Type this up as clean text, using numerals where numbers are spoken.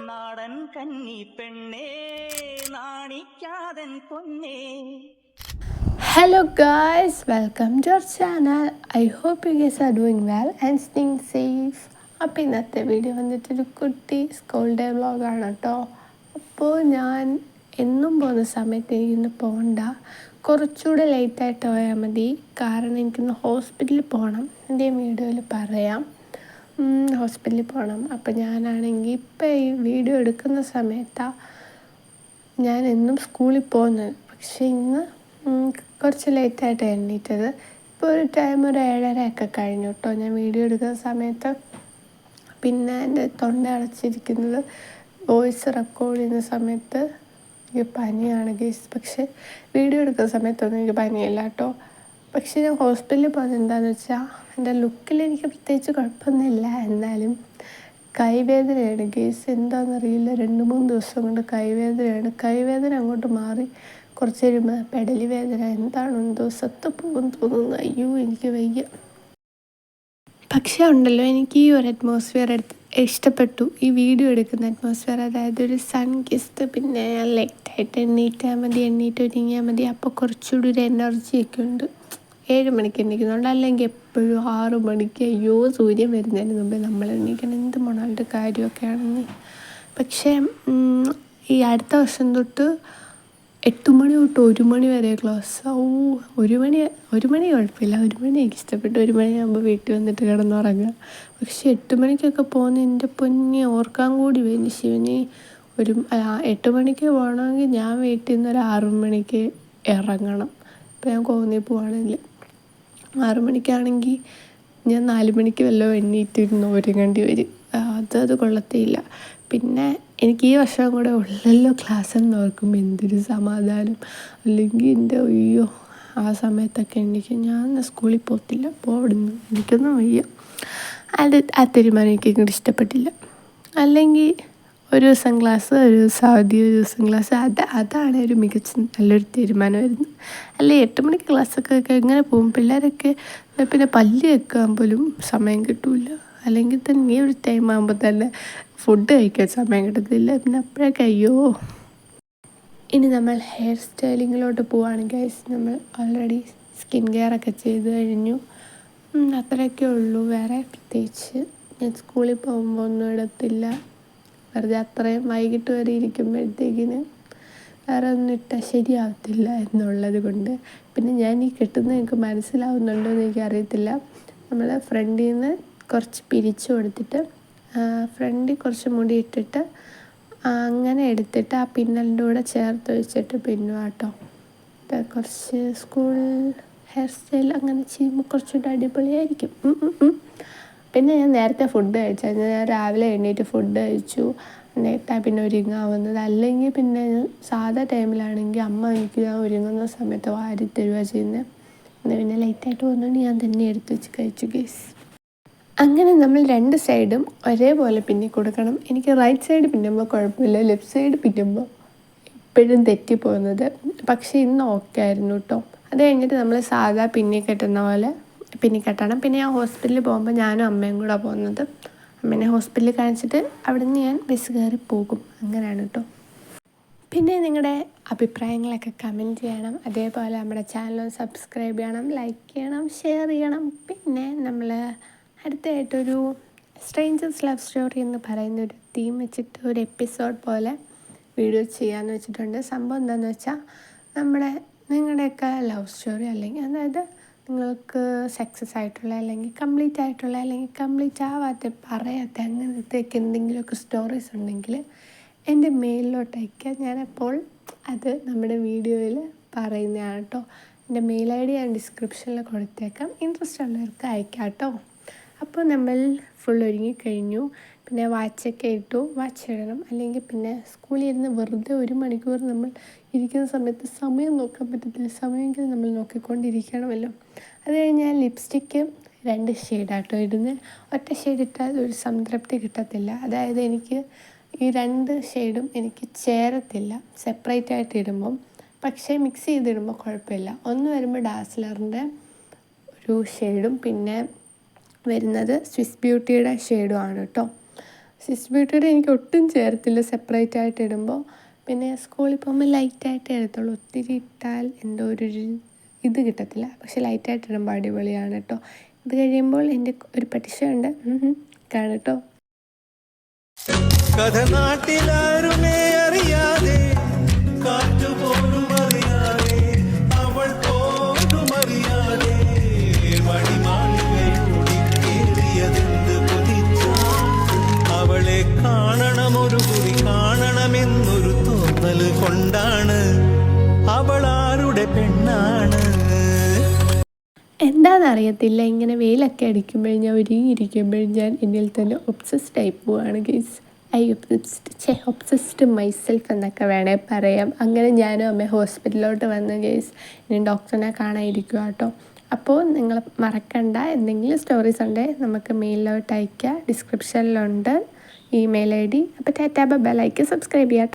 നാടൻ കന്നി പെണ്ണേ നാണിക്കാതൻ പൊന്നേ. Hello guys, welcome to our channel. I hope you guys are doing well and staying safe. അപ്പോൾ ഇന്നത്തെ വീഡിയോ വന്നിട്ടൊരു കുട്ടി സ്കൂൾ ഡേ വ്ളോഗാണ് കേട്ടോ. അപ്പോൾ ഞാൻ എന്നും പോകുന്ന സമയത്ത് എനിക്കിന്ന് പോകണ്ട, കുറച്ചുകൂടെ ലേറ്റായിട്ട് പോയാൽ മതി. കാരണം എനിക്കിന്ന് ഹോസ്പിറ്റലിൽ പോകണം. എൻ്റെ വീഡിയോയിൽ പറയാം, ഹോസ്പിറ്റലിൽ പോകണം. അപ്പോൾ ഞാനാണെങ്കിൽ ഇപ്പോൾ ഈ വീഡിയോ എടുക്കുന്ന സമയത്താണ് ഞാൻ എന്നും സ്കൂളിൽ പോകുന്നത്. പക്ഷേ ഇന്ന് കുറച്ച് ലേറ്റായിട്ട് എണ്ണീറ്റത്. ഇപ്പോൾ ഒരു ടൈം ഒരു 7:30 കഴിഞ്ഞു കേട്ടോ ഞാൻ വീഡിയോ എടുക്കുന്ന സമയത്ത്. പിന്നെ എൻ്റെ തൊണ്ട അടച്ചിരിക്കുന്നത് വോയിസ് റെക്കോർഡ് ചെയ്യുന്ന സമയത്ത് എനിക്ക് പനിയാണ് ഗൈസ്. പക്ഷേ വീഡിയോ എടുക്കുന്ന സമയത്തൊന്നും എനിക്ക് പനിയില്ല കേട്ടോ. പക്ഷേ ഞാൻ ഹോസ്പിറ്റലിൽ പോകുന്നത് എന്താണെന്ന് വെച്ചാൽ, എൻ്റെ ലുക്കിൽ എനിക്ക് പ്രത്യേകിച്ച് കുഴപ്പമൊന്നുമില്ല, എന്നാലും കൈവേദനയാണ് ഗൈസ്. എന്താണെന്നറിയില്ല, 2-3 ദിവസം കൊണ്ട് കൈവേദനയാണ്. കൈവേദന അങ്ങോട്ട് മാറി കുറച്ച് കഴിയുമ്പോൾ പെടലി വേദന, എന്താണെന്തോ സത്ത് പോകുമെന്ന് തോന്നുന്നു. അയ്യോ എനിക്ക് വയ്യ. പക്ഷേ ഉണ്ടല്ലോ, എനിക്ക് ഈ ഒരു അറ്റ്മോസ്ഫിയർ ഇഷ്ടപ്പെട്ടു, ഈ വീഡിയോ എടുക്കുന്ന അറ്റ്മോസ്ഫിയർ. അതായത് ഒരു സൺ കിസ്ത്, പിന്നെ ലൈറ്റായിട്ട് എണ്ണീറ്റാൽ മതി, എണ്ണീറ്റ് ഒരുങ്ങിയാൽ മതി. അപ്പോൾ കുറച്ചുകൂടി ഒരു എനർജിയൊക്കെ ഉണ്ട്. 7 മണിക്ക് എണീക്കുന്നുണ്ട്, അല്ലെങ്കിൽ എപ്പോഴും 6 മണിക്ക്. അയ്യോ, സൂര്യൻ വരുന്നതിന് മുമ്പേ നമ്മൾ എണീക്കണം, എന്ത് മണാളുടെ കാര്യമൊക്കെ ആണെങ്കിൽ. പക്ഷേ ഈ അടുത്ത വർഷം തൊട്ട് 8 മണി തൊട്ട് 1 മണി വരെ ക്ലാസ്. 1 മണി കുഴപ്പമില്ല, 1 മണി എനിക്ക് ഇഷ്ടപ്പെട്ടു. 1 മണിയാകുമ്പോൾ വീട്ടിൽ വന്നിട്ട് കിടന്നുറങ്ങുക. പക്ഷേ 8 മണിക്കൊക്കെ പോകുന്ന എൻ്റെ പൊന്നി ഓർക്കാൻ കൂടി വേണ്ടി ശിവന്. 8 മണിക്ക് പോകണമെങ്കിൽ ഞാൻ വീട്ടിൽ നിന്ന് ഒരു 6 മണിക്ക് ഇറങ്ങണം. ഇപ്പോൾ ഞാൻ കോന്നി പോവാണെങ്കിൽ 6 മണിക്കാണെങ്കിൽ ഞാൻ 4 മണിക്ക് വല്ലതും എണ്ണീറ്റിരുന്ന് ഒരുങ്ങേണ്ടി വരും. അത് കൊള്ളത്തില്ല. പിന്നെ എനിക്ക് ഈ വർഷം കൂടെ ഉള്ളല്ലോ ക്ലാസ് എന്ന് ഓർക്കുമ്പോൾ എന്തൊരു സമാധാനം. അല്ലെങ്കിൽ എൻ്റെ അയ്യോ, ആ സമയത്തൊക്കെ എണീക്കും. ഞാൻ സ്കൂളിൽ പോകത്തില്ല, പോവിടുന്നു, എനിക്കൊന്നും വയ്യ. ആ തീരുമാനം എനിക്ക് ഇങ്ങോട്ട് ഇഷ്ടപ്പെട്ടില്ല. അല്ലെങ്കിൽ ഒരു ദിവസം ക്ലാസ്, ഒരു ദിവസം അവധി, ഒരു ദിവസം ക്ലാസ്, അതാണ് ഒരു മികച്ച നല്ലൊരു തീരുമാനമായിരുന്നു. അല്ലെങ്കിൽ 8 മണിക്ക് ക്ലാസ്സൊക്കെ എങ്ങനെ പോകും പിള്ളേരൊക്കെ? പിന്നെ പല്ല് വെക്കാൻ പോലും സമയം കിട്ടില്ല. അല്ലെങ്കിൽ തന്നെ ഈ ഒരു ടൈം ആകുമ്പോൾ തന്നെ ഫുഡ് കഴിക്കാൻ സമയം കിട്ടത്തില്ല. പിന്നെ അപ്പോഴൊക്കെ അയ്യോ. ഇനി നമ്മൾ ഹെയർ സ്റ്റൈലിങ്ങിലോട്ട് പോവുകയാണെങ്കിൽ നമ്മൾ ഓൾറെഡി സ്കിൻ കെയർ ഒക്കെ ചെയ്ത് കഴിഞ്ഞു. അത്രയൊക്കെ ഉള്ളൂ, വേറെ പ്രത്യേകിച്ച് ഞാൻ സ്കൂളിൽ പോകുമ്പോൾ ഒന്നും ഇടത്തില്ല. വെറുതെ അത്രയും വൈകിട്ട് വരെ ഇരിക്കുമ്പോഴത്തേക്കിന് വേറെ ഒന്നും ഇട്ടാൽ ശരിയാവത്തില്ല എന്നുള്ളത് കൊണ്ട്. പിന്നെ ഞാൻ ഈ കിട്ടുന്നത് എനിക്ക് മനസ്സിലാവുന്നുണ്ടോ എന്ന് എനിക്കറിയത്തില്ല. നമ്മൾ ഫ്രണ്ടിൽ നിന്ന് കുറച്ച് പിരിച്ചു കൊടുത്തിട്ട് ഫ്രണ്ടിൽ കുറച്ച് മുടി ഇട്ടിട്ട് അങ്ങനെ എടുത്തിട്ട് ആ പിന്നലിൻ്റെ കൂടെ ചേർത്ത് വെച്ചിട്ട് പിന്നുക കേട്ടോ. കുറച്ച് സ്കൂൾ ഹെയർ സ്റ്റൈൽ അങ്ങനെ ചെയ്യുമ്പോൾ കുറച്ചുകൂടെ അടിപൊളിയായിരിക്കും. പിന്നെ ഞാൻ നേരത്തെ ഫുഡ് കഴിച്ചാൽ ഞാൻ രാവിലെ എണ്ണീറ്റ് ഫുഡ് കഴിച്ചു, നേരത്തെ പിന്നെ ഒരുങ്ങാവുന്നത്. അല്ലെങ്കിൽ പിന്നെ സാധാ ടൈമിലാണെങ്കിൽ അമ്മ എനിക്ക് ഞാൻ ഒരുങ്ങുന്ന സമയത്ത് വാരി തരുക ചെയ്യുന്നത്. പിന്നെ ലൈറ്റായിട്ട് വന്നുകൊണ്ട് ഞാൻ തന്നെ എടുത്ത് വെച്ച് കഴിച്ചു ഗൈസ്. അങ്ങനെ നമ്മൾ 2 സൈഡും ഒരേപോലെ പിന്നി കൊടുക്കണം. എനിക്ക് റൈറ്റ് സൈഡ് പിന്നുമ്പോൾ കുഴപ്പമില്ല, ലെഫ്റ്റ് സൈഡ് പിന്നുമ്പോൾ എപ്പോഴും തെറ്റിപ്പോകുന്നത്. പക്ഷേ ഇന്ന് ഓക്കെ ആയിരുന്നു കേട്ടോ. അത് കഴിഞ്ഞിട്ട് നമ്മൾ സാധാ പിന്നി കെട്ടുന്ന പോലെ പിന്നി കെട്ടണം. പിന്നെ ഞാൻ ഹോസ്പിറ്റലിൽ പോകുമ്പോൾ ഞാനും അമ്മയും കൂടെ പോകുന്നത്. അമ്മേനെ ഹോസ്പിറ്റലിൽ കാണിച്ചിട്ട് അവിടെ നിന്ന് ഞാൻ ബസ് കയറി പോകും. അങ്ങനെയാണ് കേട്ടോ. പിന്നെ നിങ്ങളുടെ അഭിപ്രായങ്ങളൊക്കെ കമൻറ്റ് ചെയ്യണം. അതേപോലെ നമ്മുടെ ചാനൽ സബ്സ്ക്രൈബ് ചെയ്യണം, ലൈക്ക് ചെയ്യണം, ഷെയർ ചെയ്യണം. പിന്നെ നമ്മൾ അടുത്തായിട്ടൊരു സ്ട്രേഞ്ചേഴ്സ് ലവ് സ്റ്റോറി എന്ന് പറയുന്നൊരു തീം വെച്ചിട്ട് ഒരു എപ്പിസോഡ് പോലെ വീഡിയോ ചെയ്യാമെന്ന് വെച്ചിട്ടുണ്ട്. സംഭവം എന്താണെന്ന് വെച്ചാൽ, നിങ്ങളുടെയൊക്കെ ലവ് സ്റ്റോറി, അല്ലെങ്കിൽ അതായത് നിങ്ങൾക്ക് സക്സസ് ആയിട്ടുള്ള, അല്ലെങ്കിൽ കംപ്ലീറ്റ് ആയിട്ടുള്ള, അല്ലെങ്കിൽ കംപ്ലീറ്റ് ആവാത്ത, പറയാത്ത, അങ്ങനത്തേക്ക് എന്തെങ്കിലുമൊക്കെ സ്റ്റോറീസ് ഉണ്ടെങ്കിൽ എൻ്റെ മെയിലിലോട്ട് അയക്കുക. ഞാനപ്പോൾ അത് നമ്മുടെ വീഡിയോയിൽ പറയുന്നതാണ് കേട്ടോ. എൻ്റെ മെയിൽ ID ഞാൻ ഡിസ്ക്രിപ്ഷനിൽ കൊടുത്തേക്കാം, ഇൻട്രസ്റ്റ് ഉള്ളവർക്ക് അയക്കാം കേട്ടോ. അപ്പോൾ നമ്മൾ ഫുൾ ഒരുങ്ങിക്കഴിഞ്ഞു. പിന്നെ വാച്ചൊക്കെ ഇട്ടു, വാച്ച് ഇടണം. അല്ലെങ്കിൽ പിന്നെ സ്കൂളിൽ ഇരുന്ന് വെറുതെ 1 മണിക്കൂർ നമ്മൾ ഇരിക്കുന്ന സമയത്ത് സമയം നോക്കാൻ പറ്റത്തില്ല. സമയമെങ്കിലും നമ്മൾ നോക്കിക്കൊണ്ടിരിക്കണമല്ലോ. അത് കഴിഞ്ഞാൽ ലിപ്സ്റ്റിക്ക് 2 ഷെയ്ഡാട്ടോ ഇടുന്നത്. ഒറ്റ ഷെയ്ഡ് ഇട്ടാൽ ഒരു സംതൃപ്തി കിട്ടത്തില്ല. അതായത് എനിക്ക് ഈ 2 ഷെയ്ഡും എനിക്ക് ചേരത്തില്ല സെപ്പറേറ്റ് ആയിട്ട് ഇടുമ്പം. പക്ഷേ മിക്സ് ചെയ്തിടുമ്പോൾ കുഴപ്പമില്ല. ഒന്ന് വരുമ്പോൾ ഡാസ്ലറിൻ്റെ ഒരു ഷെയ്ഡും പിന്നെ വരുന്നത് സ്വിസ് ബ്യൂട്ടിയുടെ ഷെയ്ഡും ആണ് കേട്ടോ. സിസ് ബ്യൂട്ടിയുടെ എനിക്ക് ഒട്ടും ചേർത്തില്ല സെപ്പറേറ്റ് ആയിട്ട് ഇടുമ്പോൾ. പിന്നെ സ്കൂളിൽ പോകുമ്പോൾ ലൈറ്റായിട്ട് എടുത്തുള്ളൂ, ഒത്തിരി ഇട്ടാൽ എന്തോ ഒരു ഇത് കിട്ടത്തില്ല. പക്ഷെ ലൈറ്റായിട്ട് ഇടുമ്പോൾ അടിപൊളിയാണ് കേട്ടോ. ഇത് കഴിയുമ്പോൾ എൻ്റെ ഒരു പട്ടിഷയുണ്ട്, കാണട്ടോ. കഥ നാട്ടിലാരുമേ അറിയാതെ, കാറ്റുപോലും അറിയാതെ, അവൾ പോലും അറിയാതെ, മണിമാളികയോടി കേറിയതെന്ത് കൊതിച്ചാൽ, അവളെ കാണണമൊരു കുറി കാണണമെന്നൊരു തോന്നൽ കൊണ്ടാണ്, അവൾ ആരുടെ പെണ്ണാണ്. എന്താണെന്നറിയത്തില്ല, ഇങ്ങനെ വെയിലൊക്കെ അടിക്കുമ്പോൾ ഞാൻ ഒരുങ്ങിയിരിക്കുമ്പോൾ ഞാൻ എന്നിൽ തന്നെ ഒബ്സസ്ഡ് ആയി പോവാണ് ഗൈസ്. ഒബ്സസ്ഡ് മൈസെൽഫ് എന്നൊക്കെ വേണേ പറയാം. അങ്ങനെ ഞാനും അമ്മ ഹോസ്പിറ്റലിലോട്ട് വന്ന് ഗൈസ്, ഇനി ഡോക്ടറിനെ കാണാതിരിക്കുക കേട്ടോ. അപ്പോൾ നിങ്ങൾ മറക്കണ്ട, എന്തെങ്കിലും സ്റ്റോറീസ് ഉണ്ടെങ്കിൽ നമുക്ക് മെയിലിലോട്ട് അയയ്ക്കുക, ഡിസ്ക്രിപ്ഷനിലുണ്ട് ഇമെയിൽ ID. അപ്പോൾ ടാറ്റാ ബൈ, ലൈക്ക് സബ്സ്ക്രൈബ് ചെയ്യാം.